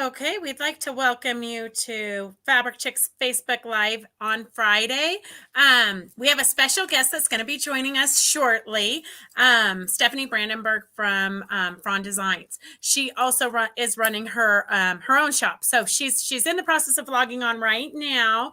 Okay, we'd like to welcome you to Fabric Chicks Facebook Live on Friday. We have a special guest that's going to be joining us shortly, Stephanie Brandenburg from Frond Designs. She also is running her own shop, so she's in the process of logging on right now.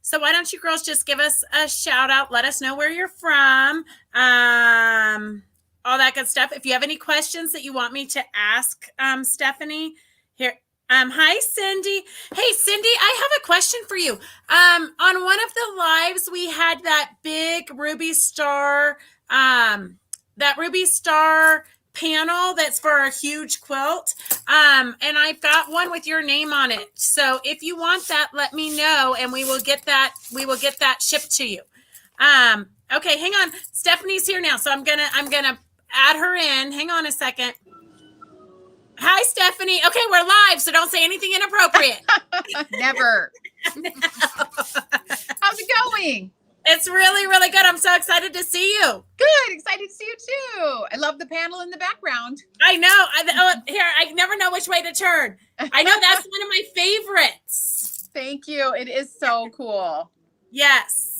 So why don't you girls just give us a shout out? Let us know where you're from. All that good stuff. If you have any questions that you want me to ask Stephanie. Here, hi, Cindy. Hey, Cindy, I have a question for you. On one of the lives, we had that big Ruby Star, panel that's for a huge quilt. And I've got one with your name on it. So if you want that, let me know, and we will get that shipped to you. Okay, hang on. Stephanie's here now, so I'm gonna add her in. Hang on a second. Hi, Stephanie. Okay, we're live, so don't say anything inappropriate. Never. How's it going? It's really, really good. I'm so excited to see you. Good. Excited to see you too. I love the panel in the background. I know. I never know which way to turn. I know that's one of my favorites. Thank you. It is so cool. Yes.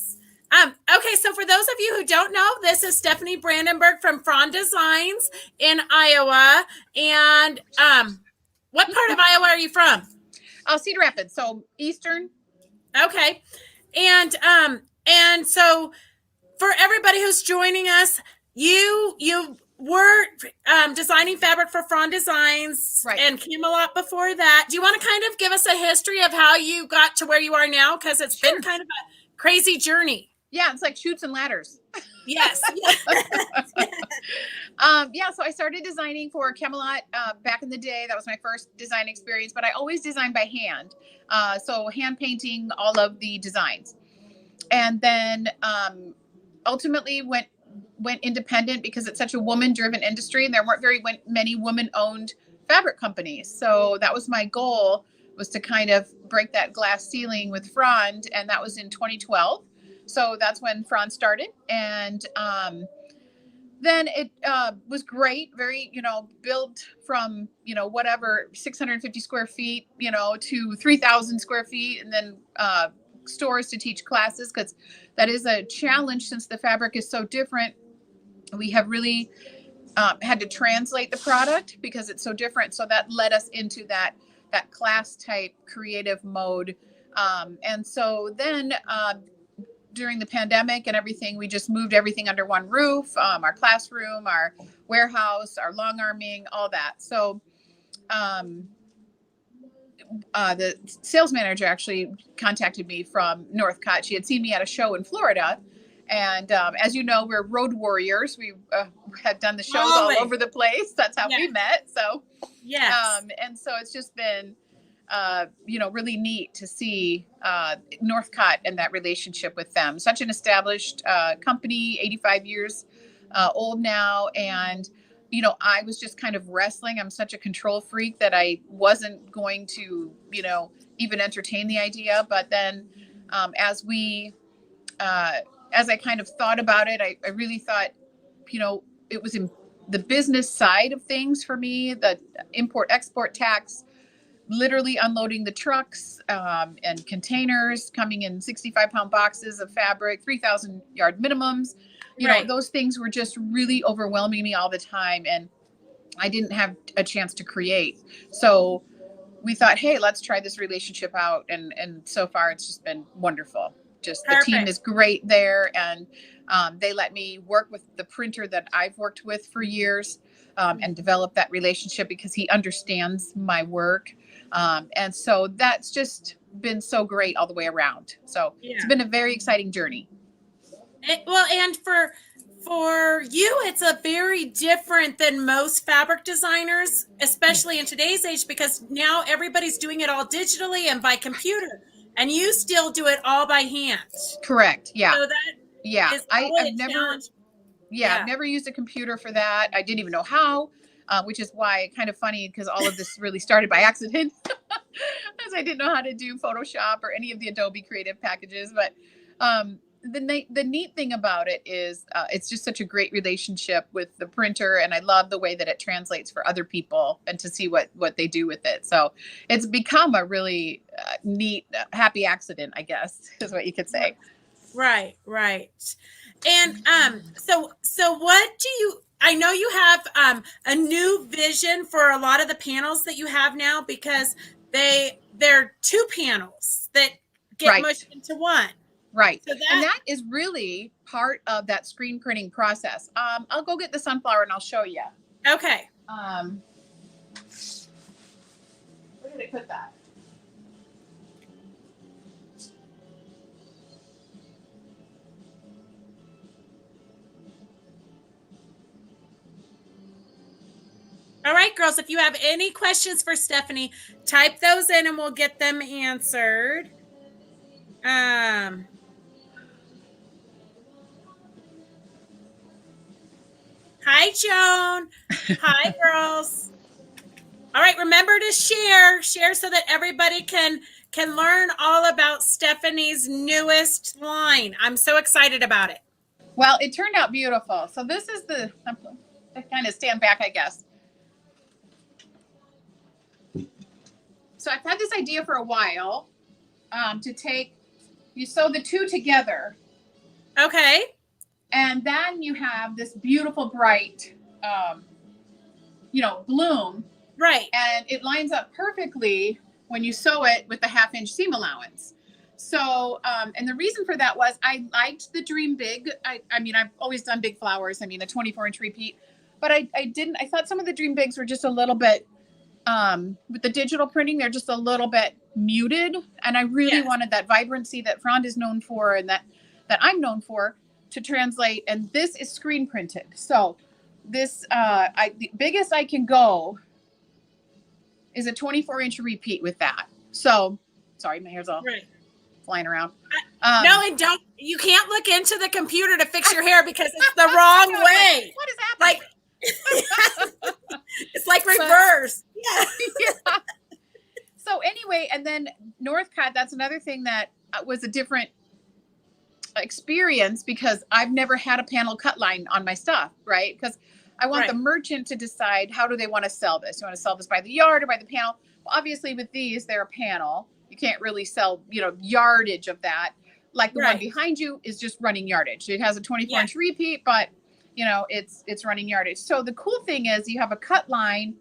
Okay, so for those of you who don't know, this is Stephanie Brandenburg from Frond Designs in Iowa. And what part of Iowa are you from? Cedar Rapids, so eastern. Okay. And so for everybody who's joining us, you were designing fabric for Frond Designs, right, and Camelot before that. Do you want to kind of give us a history of how you got to where you are now? Because it's been kind of a crazy journey. Yeah, it's like chutes and ladders. Yes. Yeah, so I started designing for Camelot back in the day. That was my first design experience, but I always designed by hand. So hand painting all of the designs. And then ultimately went independent because it's such a woman-driven industry, and there weren't very many women-owned fabric companies. So that was my goal, was to kind of break that glass ceiling with Frond, and that was in 2012. So that's when Frond started, and then it was great. Very, built from, whatever, 650 square feet, to 3,000 square feet, and then stores to teach classes, because that is a challenge since the fabric is so different. We have really had to translate the product because it's so different. So that led us into that class type creative mode. And so then during the pandemic and everything, we just moved everything under one roof, our classroom, our warehouse, our long arming, all that. So the sales manager actually contacted me from Northcott. She had seen me at a show in Florida. And as you know, we're road warriors. We had done the shows all over the place. That's how we met. So, yes. And so it's just been, really neat to see Northcott and that relationship with them. Such an established company, 85 years old now. And, I was just kind of wrestling. I'm such a control freak that I wasn't going to, even entertain the idea. But then as I kind of thought about it, I really thought, it was in the business side of things for me, the import-export tax, literally unloading the trucks and containers, coming in 65-pound boxes of fabric, 3,000 yard minimums. Those things were just really overwhelming me all the time. And I didn't have a chance to create. So we thought, hey, let's try this relationship out. And so far, it's just been wonderful. Just the team is great there. And they let me work with the printer that I've worked with for years and develop that relationship because he understands my work. And so that's just been so great all the way around. So it's been a very exciting journey. And for you, it's a very different than most fabric designers, especially in today's age, because now everybody's doing it all digitally and by computer, and you still do it all by hand. Correct. Yeah. So that I've never used a computer for that. I didn't even know how, which is why kind of funny, because all of this really started by accident, because I didn't know how to do Photoshop or any of the Adobe creative packages. But the neat thing about it is it's just such a great relationship with the printer, and I love the way that it translates for other people and to see what they do with it. So it's become a really neat, happy accident, I guess, is what you could say. Right, right. And so what do you, I know you have a new vision for a lot of the panels that you have now, because they're two panels that get Right. mushed into one. Right. So And that is really part of that screen printing process. I'll go get the sunflower and I'll show you. Okay. Where did I put that? All right, girls, if you have any questions for Stephanie, type those in and we'll get them answered. Hi, Joan. Hi, girls. All right, remember to share so that everybody can learn all about Stephanie's newest line. I'm so excited about it. Well, it turned out beautiful. So this is I kind of stand back, I guess. So I've had this idea for a while you sew the two together. Okay. And then you have this beautiful, bright, bloom. Right. And it lines up perfectly when you sew it with the 1/2-inch seam allowance. So, and the reason for that was I liked the Dream Big. I mean, I've always done big flowers. I mean, a 24-inch repeat, but I thought some of the Dream Bigs were just a little bit, with the digital printing, they're just a little bit muted. And I really wanted that vibrancy that Frond is known for and that I'm known for to translate. And this is screen printed. So this, the biggest I can go is a 24-inch repeat with that. So, sorry, my hair's all flying around. No, and you can't look into the computer to fix your hair because it's the wrong way. What is happening? It's like reverse. Yeah. So anyway, and then Northcott, that's another thing that was a different experience because I've never had a panel cut line on my stuff, right? Because I want the merchant to decide how do they want to sell this. You want to sell this by the yard or by the panel? Well, obviously with these, they're a panel. You can't really sell, yardage of that. Like the one behind you is just running yardage. It has a 24-inch repeat, but it's running yardage. So the cool thing is you have a cut line,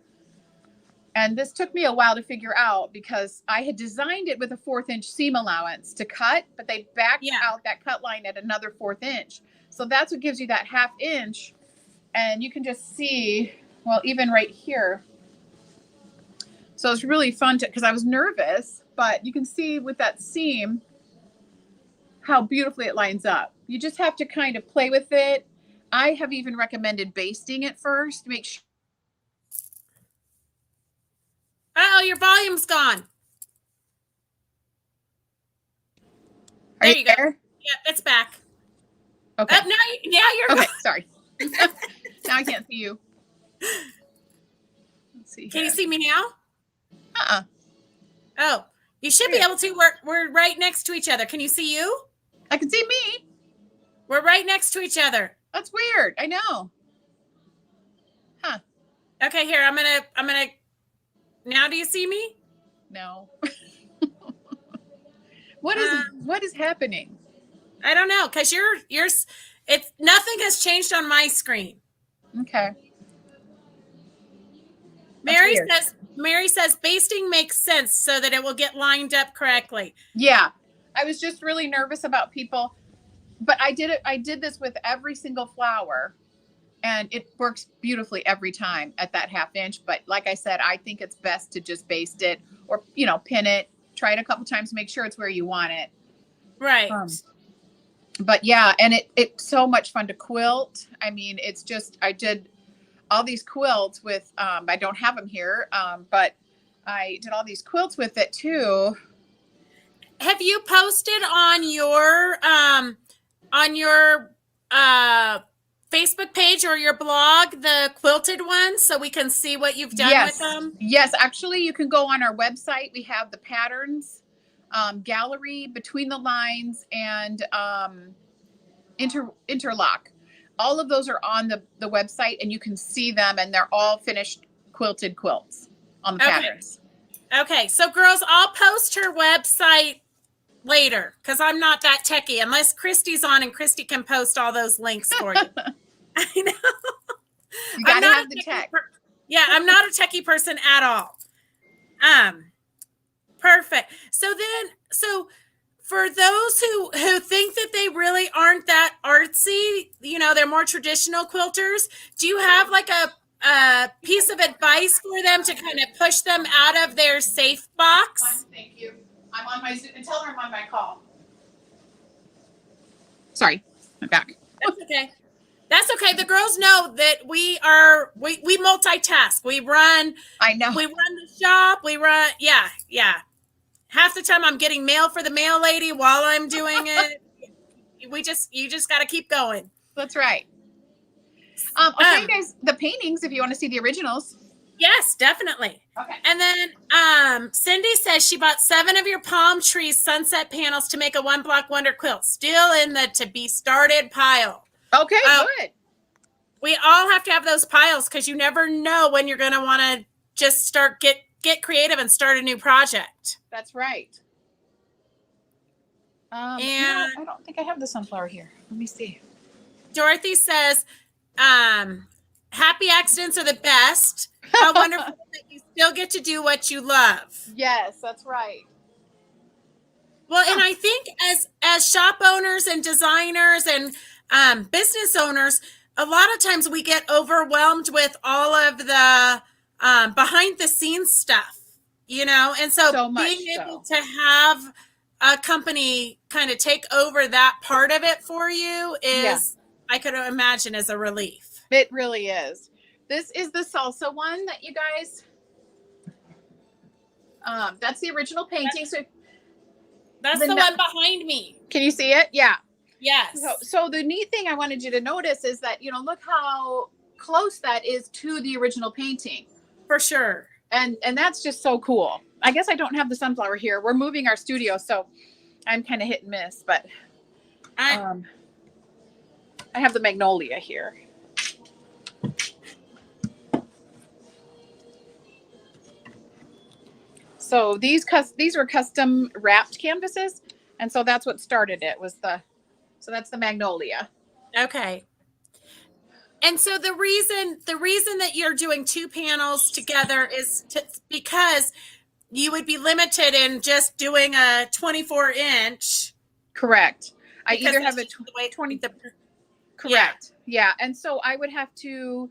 and this took me a while to figure out because I had designed it with a 1/4-inch seam allowance to cut, but they backed out that cut line at another 1/4 inch. So that's what gives you that 1/2 inch. And you can just see, well, even right here. So it's really fun because I was nervous, but you can see with that seam how beautifully it lines up. You just have to kind of play with it. I have even recommended basting it first to make sure. Oh, your volume's gone. Are you there? Yep, it's back. Okay. Oh, now you're okay. Sorry. Now I can't see you. Let's see. Can you see me now? Oh, you should be able to. We're right next to each other. Can you see you? I can see me. We're right next to each other. That's weird. I know. Huh. Okay, here, I'm gonna now do you see me? No. What is happening? I don't know, because it's nothing has changed on my screen. Okay. Mary says basting makes sense so that it will get lined up correctly. Yeah. I was just really nervous about people, but I did this with every single flower, and it works beautifully every time at that 1/2 inch. But like I said, I think it's best to just baste it or, pin it, try it a couple times to make sure it's where you want it. Right. But yeah, and it's so much fun to quilt. I mean, it's just, I did all these quilts with, I don't have them here, but I did all these quilts with it too. Have you posted on your Facebook page or your blog the quilted ones so we can see what you've done with them? Yes, actually, you can go on our website. We have the patterns gallery between the lines, and interlock. All of those are on the website, and you can see them, and they're all finished quilted quilts on the patterns. Okay, so girls, I'll post her website later because I'm not that techie unless Christy's on and Christy can post all those links for you. I know. You gotta have the tech. I'm not a techie person at all. Perfect. So for those who think that they really aren't that artsy, you know, they're more traditional quilters, do you have like a piece of advice for them to kind of push them out of their safe box? Thank you. I'm on my Zoom, and tell her I'm on my call. Sorry, I'm back. That's okay. That's okay. The girls know that we multitask. We run. I know. We run the shop. We run. Yeah. Half the time I'm getting mail for the mail lady while I'm doing it. You just got to keep going. That's right. I'll show you guys the paintings if you want to see the originals. Yes, definitely. Okay. And then Cindy says she bought 7 of your palm trees sunset panels to make a 1-block wonder quilt. Still in the to be started pile. Okay, good. We all have to have those piles because you never know when you're going to want to just get creative and start a new project. That's right. And I don't think I have the sunflower here. Let me see. Dorothy says, happy accidents are the best. How wonderful that you still get to do what you love. Yes, that's right. Well, and I think as shop owners and designers and business owners, a lot of times we get overwhelmed with all of the behind the scenes stuff, you know, and so being able to have a company kind of take over that part of it for you is, I could imagine, is a relief. It really is. This is the salsa one that you guys, that's the original painting. That's the one behind me. Can you see it? Yeah. Yes. So the neat thing I wanted you to notice is that, you know, look how close that is to the original painting. For sure. And that's just so cool. I guess I don't have the sunflower here. We're moving our studio, so I'm kind of hit and miss, but I have the magnolia here. So these were custom wrapped canvases, and so that's what started it. So that's the magnolia. Okay. And so the reason that you're doing 2 panels together is because you would be limited in just doing a 24-inch. Correct. I either have a 20. Correct. Yeah. And so I would have to,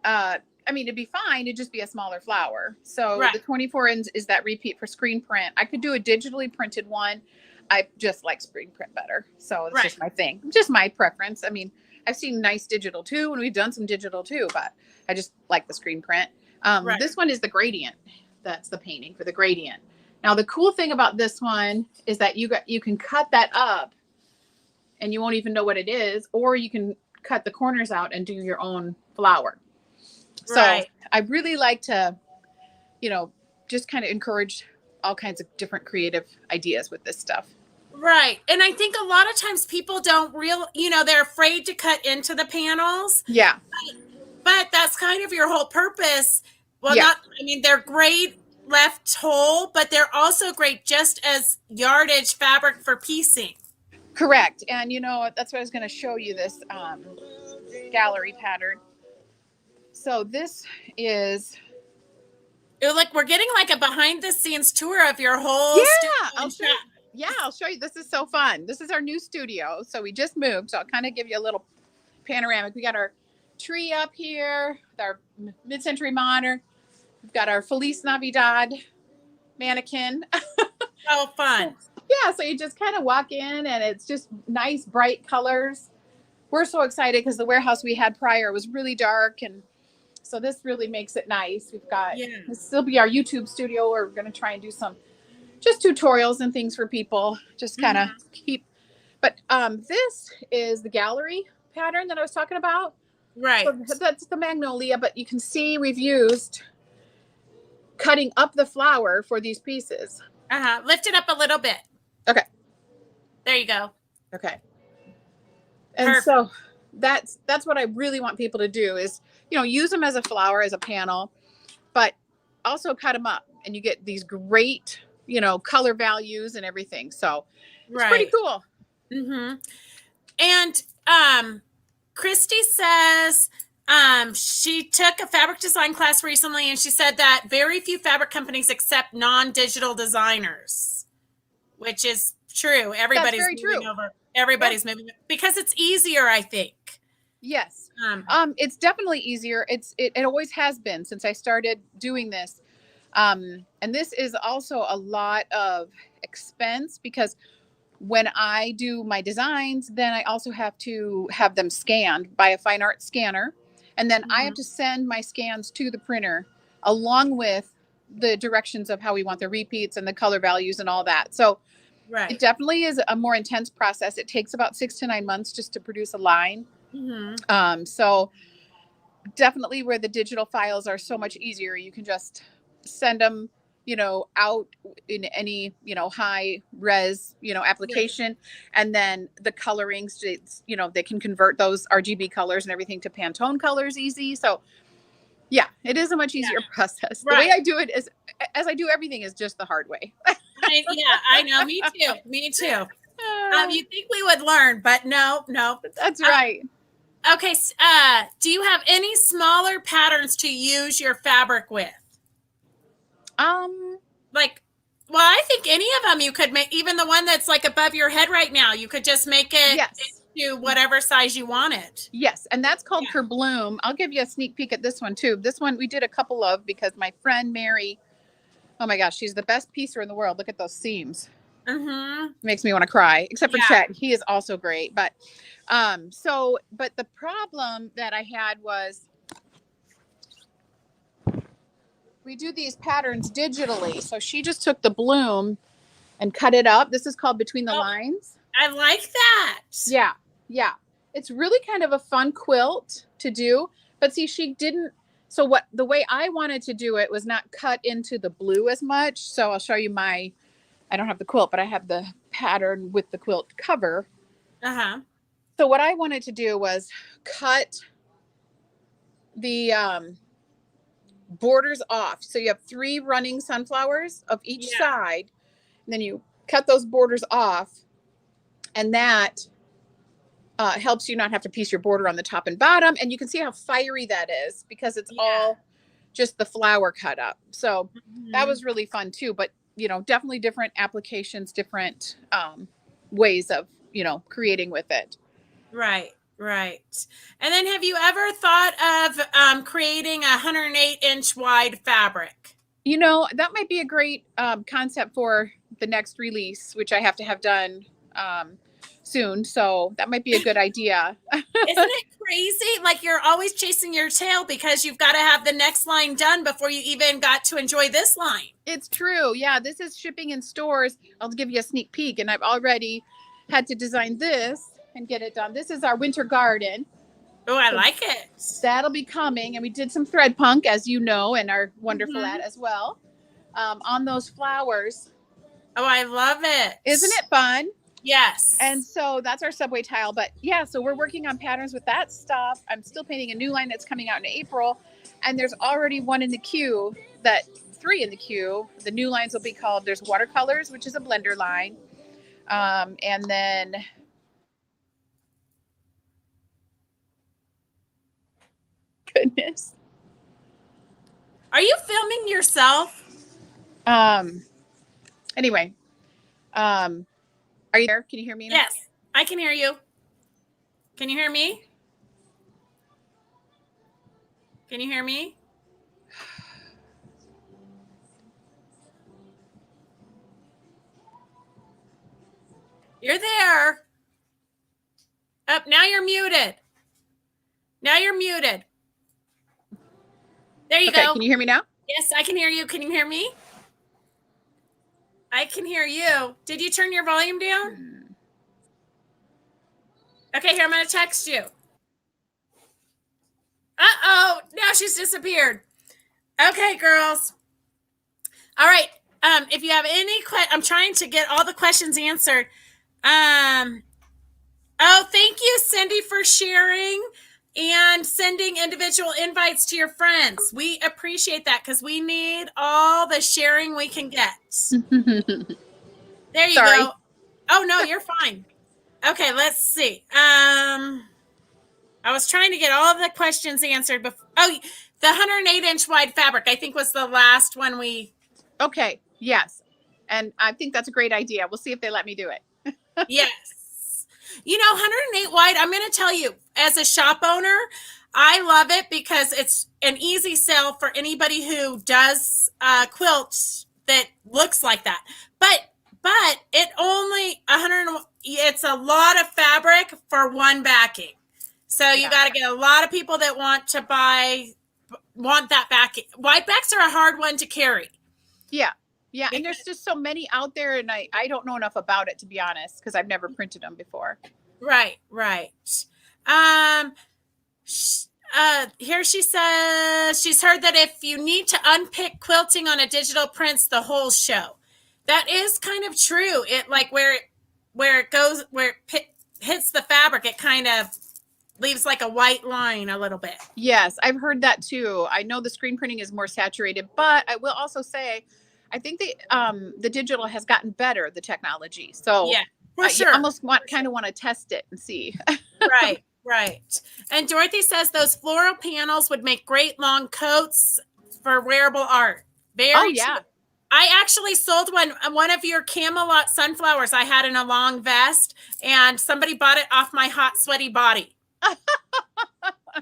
it'd be fine. It'd just be a smaller flower. So the 24 inch is that repeat for screen print. I could do a digitally printed one. I just like screen print better. So it's just my thing, just my preference. I mean, I've seen nice digital too, and we've done some digital too, but I just like the screen print. This one is the gradient. That's the painting for the gradient. Now, the cool thing about this one is that you can cut that up and you won't even know what it is, or you can cut the corners out and do your own flower. So I really like to, you know, just kind of encourage all kinds of different creative ideas with this stuff. Right. And I think a lot of times people don't they're afraid to cut into the panels. Yeah. But that's kind of your whole purpose. Well, they're great left whole, but they're also great just as yardage fabric for piecing. Correct. And that's what I was going to show you, this gallery pattern. So this is... Like we're getting like a behind the scenes tour of your whole studio. I'll show you. This is so fun. This is our new studio. So we just moved. So I'll kind of give you a little panoramic. We got our tree up here with our mid-century modern. We've got our Feliz Navidad mannequin. Oh, fun. Yeah. So you just kind of walk in and it's just nice, bright colors. We're so excited because the warehouse we had prior was really dark, and so this really makes it nice. We've got, this will be our YouTube studio. We're going to try and do some just tutorials and things for people, just kind of but this is the gallery pattern that I was talking about. Right. So that's the magnolia, but you can see we've used cutting up the flower for these pieces. Lift it up a little bit. Okay. There you go. Okay. And Perfect. so that's what I really want people to do is, use them as a flower, as a panel, but also cut them up and you get these great, color values and everything. So it's pretty Right. cool. Mm-hmm. And Christy says she took a fabric design class recently, and she said that very few fabric companies accept non-digital designers, which is true. Everybody's very moving true. over. Everybody's moving because it's easier, I think. Yes. It's definitely easier. It always has been since I started doing this. And this is also a lot of expense because when I do my designs, then I also have to have them scanned by a fine art scanner. And then I have to send my scans to the printer along with the directions of how we want the repeats and the color values and all that. So it definitely is a more intense process. It takes about 6 to 9 months just to produce a line. So definitely where the digital files are so much easier, you can just send them, out in any, high res, application. And then the colorings, they can convert those RGB colors and everything to Pantone colors easy. So yeah, it is a much easier process. The way I do it is, as I do everything, is just the hard way. I know. Me too. Me too. You think we would learn, but no. That's right. Okay. Do you have any smaller patterns to use your fabric with? Well, I think any of them you could make, even the one that's like above your head right now. You could just make it into whatever size you want it. Yes, and that's called Kerbloom. I'll give you a sneak peek at this one too. This one we did a couple of because my friend Mary, oh my gosh, she's the best piecer in the world. Look at those seams. Makes me want to cry. Except for Chet, he is also great. But but the problem that I had was we do these patterns digitally. So she just took the bloom and cut it up. This is called Between the Lines. I like that. Yeah. Yeah. It's really kind of a fun quilt to do. But see, she didn't. So the way I wanted to do it was not cut into the blue as much. So I'll show you I don't have the quilt, but I have the pattern with the quilt cover. So what I wanted to do was cut the borders off. So you have 3 running sunflowers of each side. And then you cut those borders off. And that helps you not have to piece your border on the top and bottom. And you can see how fiery that is because it's all just the flower cut up. So that was really fun too. But, definitely different applications, different ways of, creating with it. Right. And then have you ever thought of creating a 108-inch wide fabric? That might be a great concept for the next release, which I have to have done soon. So that might be a good idea. Isn't it crazy? Like you're always chasing your tail because you've got to have the next line done before you even got to enjoy this line. It's true. Yeah, this is shipping in stores. I'll give you a sneak peek. And I've already had to design this and get it done. This is our winter garden. Oh, I like it. That'll be coming. And we did some thread punk, as you know, and are wonderful at as well, on those flowers. Oh, I love it. Isn't it fun? Yes. And so that's our subway tile. But yeah, so we're working on patterns with that stuff. I'm still painting a new line that's coming out in April. And there's already 1 in the queue, 3 in the queue. The new lines will be called, there's watercolors, which is a blender line. And then goodness. Are you filming yourself? Anyway, are you there? Can you hear me now? Yes, I can hear you. Can you hear me? Can you hear me? You're there. Up, now you're muted. Now you're muted. There you go. Can you hear me now? Yes, I can hear you. Can you hear me? I can hear you. Did you turn your volume down? Okay, here, I'm going to text you. Uh-oh, now she's disappeared. Okay, girls. All right, if you have any questions, I'm trying to get all the questions answered. Oh, thank you, Cindy, for sharing and sending individual invites to your friends. We appreciate that because we need all the sharing we can get. There you Sorry. go. Oh, no, you're fine. Okay, let's see. I was trying to get all of the questions answered before. Oh, the 108-inch wide fabric, I think, was the last one we. Okay. Yes. And I think that's a great idea. We'll see if they let me do it. Yes. 108 wide, I'm going to tell you, as a shop owner, I love it because it's an easy sell for anybody who does quilt that looks like that. But it only 100. It's a lot of fabric for one backing. So you got to get a lot of people that want that backing. Wide backs are a hard one to carry. Yeah. Yeah. And there's just so many out there, and I don't know enough about it, to be honest, because I've never printed them before. Right. Here she says she's heard that if you need to unpick quilting on a digital prints, the whole show. That is kind of true. It like where it hits the fabric, it kind of leaves like a white line a little bit. Yes, I've heard that too. I know the screen printing is more saturated, but I will also say, I think the digital has gotten better, the technology. So yeah, for sure. You almost want to test it and see. Right. And Dorothy says those floral panels would make great long coats for wearable art. Very yeah. true. I actually sold one of your Camelot sunflowers I had in a long vest, and somebody bought it off my hot, sweaty body. I'm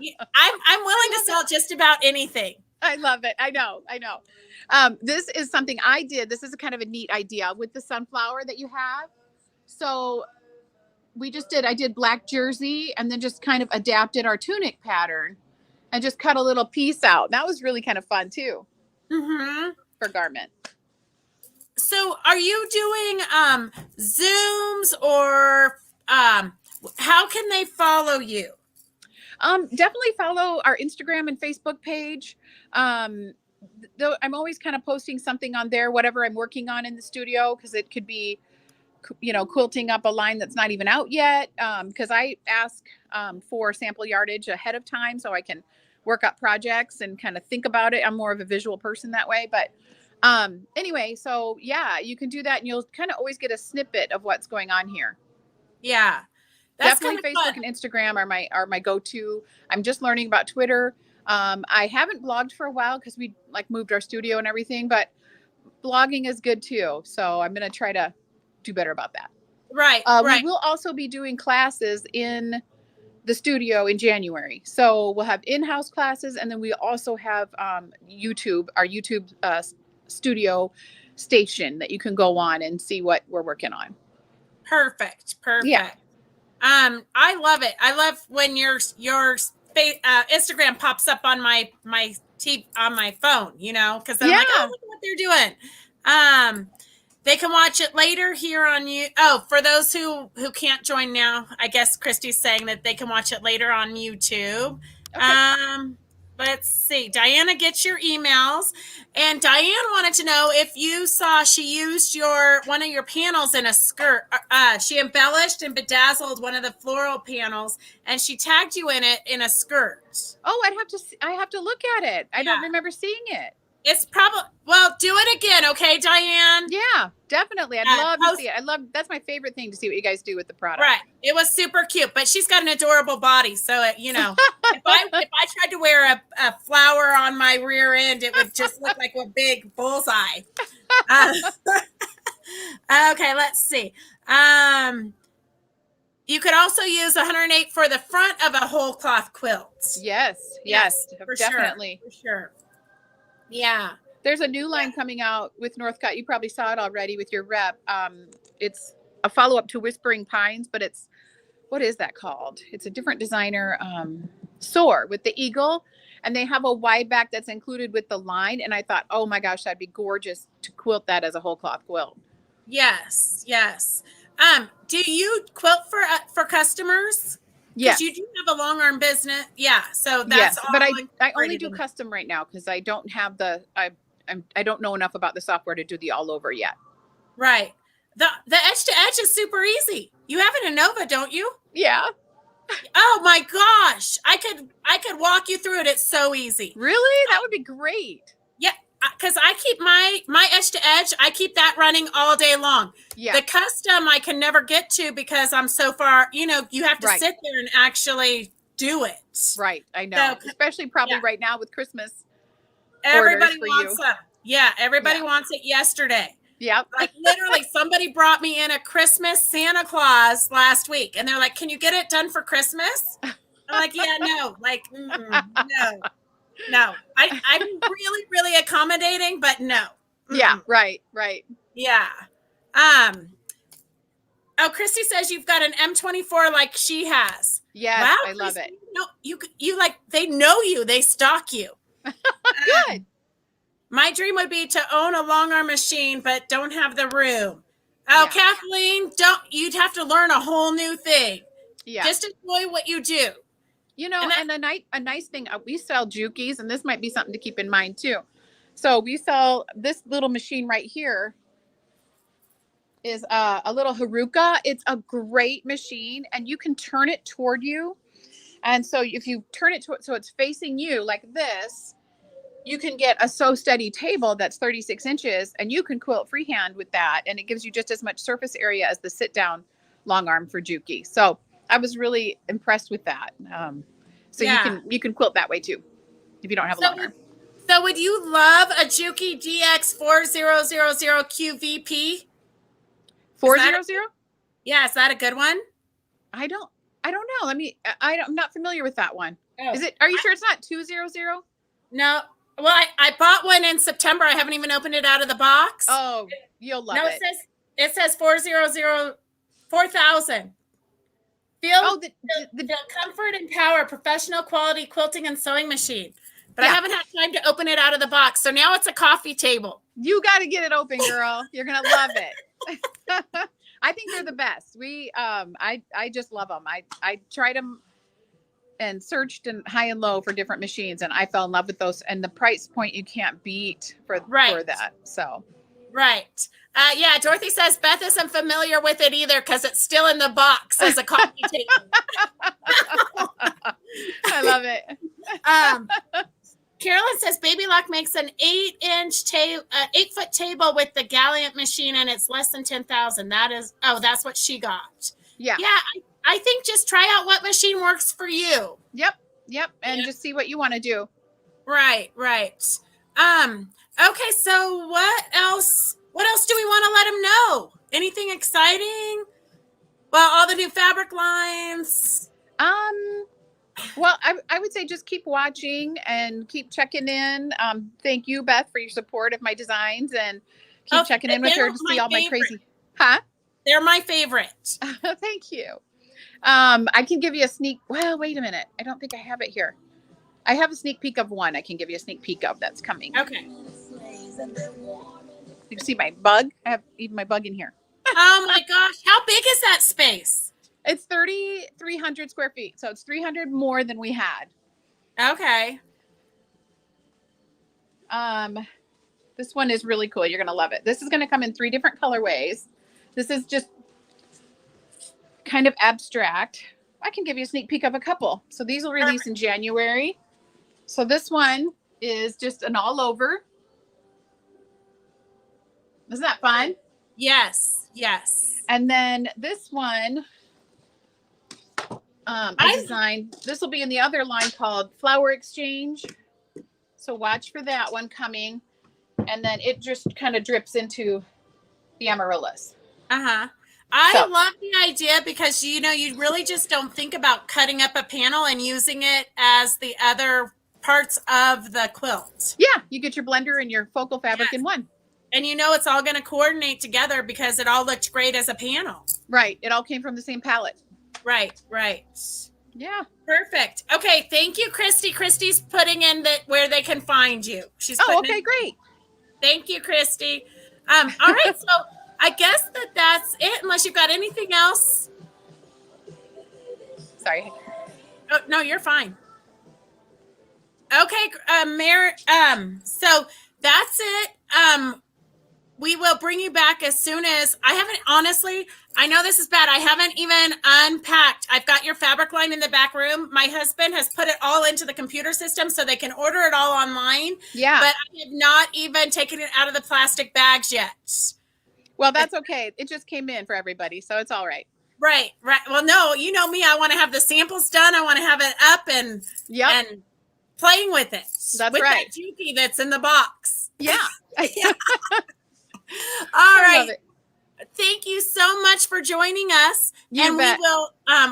willing to sell just about anything. I love it. I know. This is something I did. This is a kind of a neat idea with the sunflower that you have. So I did black jersey and then just kind of adapted our tunic pattern and just cut a little piece out. That was really kind of fun too. For garment. So are you doing Zooms or how can they follow you? Definitely follow our Instagram and Facebook page. Though I'm always kind of posting something on there, whatever I'm working on in the studio, because it could be, quilting up a line that's not even out yet. Because I ask for sample yardage ahead of time so I can work up projects and kind of think about it. I'm more of a visual person that way. But anyway, so yeah, you can do that and you'll kind of always get a snippet of what's going on here. Yeah. That's definitely Facebook and Instagram are my go-to. I'm just learning about Twitter. I haven't blogged for a while because we moved our studio and everything, but blogging is good too. So I'm going to try to do better about that. Right. We will also be doing classes in the studio in January. So we'll have in-house classes, and then we also have our YouTube studio station that you can go on and see what we're working on. Perfect. Yeah. I love it. I love when your Instagram pops up on my TV on my phone, because I'm like, oh, look at what they're doing. They can watch it later here on you. Oh, for those who can't join now, I guess Christy's saying that they can watch it later on YouTube. Okay. Let's see. Diana gets your emails, and Diane wanted to know if you saw she used one of your panels in a skirt. She embellished and bedazzled one of the floral panels, and she tagged you in it in a skirt. Oh, I have to look at it. I don't remember seeing it. It's probably, do it again. Okay, Diane. Yeah, definitely. I'd love to see it. That's my favorite thing, to see what you guys do with the product. Right. It was super cute, but she's got an adorable body. So, if I tried to wear a flower on my rear end, it would just look like a big bullseye. Okay, let's see. You could also use 108 for the front of a whole cloth quilt. Yes, definitely. For sure. Yeah. There's a new line coming out with Northcott. You probably saw it already with your rep. It's a follow-up to Whispering Pines, but what is that called? It's a different designer, Soar with the eagle, and they have a wide back that's included with the line. And I thought, oh my gosh, that'd be gorgeous to quilt that as a whole cloth quilt. Yes. Do you quilt for customers? Yes. You do have a long arm business. Yeah. So that's but I only do custom right now because I don't have I don't know enough about the software to do the all over yet. Right. The edge to edge is super easy. You have it in Nova, don't you? Yeah. Oh my gosh. I could walk you through it. It's so easy. Really? That would be great. Yeah, because I keep my edge to edge, I keep that running all day long. Yeah. The custom I can never get to because I'm so far, you have to Right. sit there and actually do it. Right. I know. So, Especially probably yeah. right now with Christmas. Everybody for wants you. them. Yeah, everybody Yeah. wants it yesterday. Yep. Like literally somebody brought me in a Christmas Santa Claus last week and they're like, "Can you get it done for Christmas?" I'm like, "Yeah, no." Like, no. No. I'm really, really accommodating, but no. Yeah. Right. Right. Yeah. Oh, Christy says you've got an M24 like she has. Yes. Wow, I love Christy, it. you like, they know you, they stalk you. Good. My dream would be to own a long arm machine, but don't have the room. Oh, Yeah. Kathleen, you'd have to learn a whole new thing. Yeah. Just enjoy what you do. And a nice thing, we sell Jukies, and this might be something to keep in mind too. So we sell this little machine right here is a little Haruka. It's a great machine, and you can turn it toward you. And so if you turn it so it's facing you like this, you can get a So Steady table that's 36 inches, and you can quilt freehand with that. And it gives you just as much surface area as the sit down long arm for Juki. So I was really impressed with that. So Yeah. you can quilt that way too, if you don't have a long arm. So would you love a Juki DX4000 QVP? 400? Yeah, is that a good one? I don't know. I'm not familiar with that one. Oh. Are you sure it's not 200? No. Well, I bought one in September. I haven't even opened it out of the box. Oh, you'll love it. No, it says 4000. Feel the comfort and power, professional quality quilting and sewing machine. But I haven't had time to open it out of the box. So now it's a coffee table. You got to get it open, girl. You're going to love it. I think they're the best. I just love them. I tried them and searched and high and low for different machines, and I fell in love with those. And the price point you can't beat for that. So. Right. Yeah, Dorothy says Beth isn't familiar with it either because it's still in the box as a coffee table. I love it. Carolyn says Baby Lock makes an 8-foot table with the Gallant machine, and it's less than 10,000. That's what she got. Yeah. Yeah. I think just try out what machine works for you. Yep. And just see what you want to do. Right. Okay. So what else do we want to let them know? Anything exciting? Well, all the new fabric lines. Well, I would say just keep watching and keep checking in. Thank you, Beth, for your support of my designs, and keep checking in with her to see all my crazy. Huh? They're my favorite. Thank you. I can give you a sneak. Well, wait a minute. I don't think I have it here. I have a sneak peek of one. I can give you a sneak peek of that's coming. Okay. You see my bug? I have even my bug in here. Oh my gosh. How big is that space? It's 3,300 square feet. So it's 300 more than we had. Okay. This one is really cool. You're going to love it. This is going to come in 3 different colorways. This is just kind of abstract. I can give you a sneak peek of a couple. So these will release in January. So this one is just an all over. Isn't that fun? Yes. And then this one, I designed, this will be in the other line called Flower Exchange. So watch for that one coming. And then it just kind of drips into the amaryllis. I love the idea because, you really just don't think about cutting up a panel and using it as the other parts of the quilt. Yeah, you get your blender and your focal fabric in one. And it's all going to coordinate together because it all looked great as a panel. Right. It all came from the same palette. Right. Yeah. Perfect. Okay. Thank you, Christy. Christy's putting in where they can find you. Okay, great. Thank you, Christy. All right. So I guess that's it, unless you've got anything else. Sorry. Oh, no, you're fine. Okay. So that's it. We will bring you back as soon as I haven't, honestly, I know this is bad. I haven't even unpacked. I've got your fabric line in the back room. My husband has put it all into the computer system so they can order it all online. Yeah. But I have not even taken it out of the plastic bags yet. Well, that's okay. It just came in for everybody, so it's all right. Right. Well, no, you know me. I want to have the samples done. I want to have it up and playing with it. That's with right. That Juki that's in the box. Yeah. All right. Thank you so much for joining us. You bet.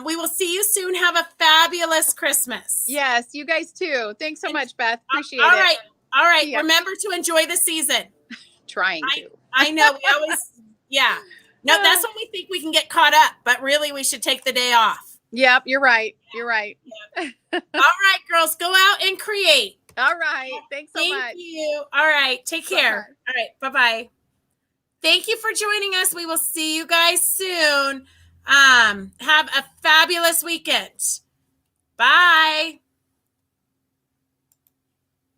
We will see you soon. Have a fabulous Christmas. Yes, you guys too. Thanks so much, Beth. Appreciate it. All right. Yeah. Remember to enjoy the season. Trying to. I know. We always, yeah. No, that's when we think we can get caught up, but really we should take the day off. Yep, you're right. You're right. Yep. All right, girls, go out and create. All right. Thanks so much. Thank you. All right. Take care. All right. Bye-bye. Thank you for joining us. We will see you guys soon. Have a fabulous weekend. Bye.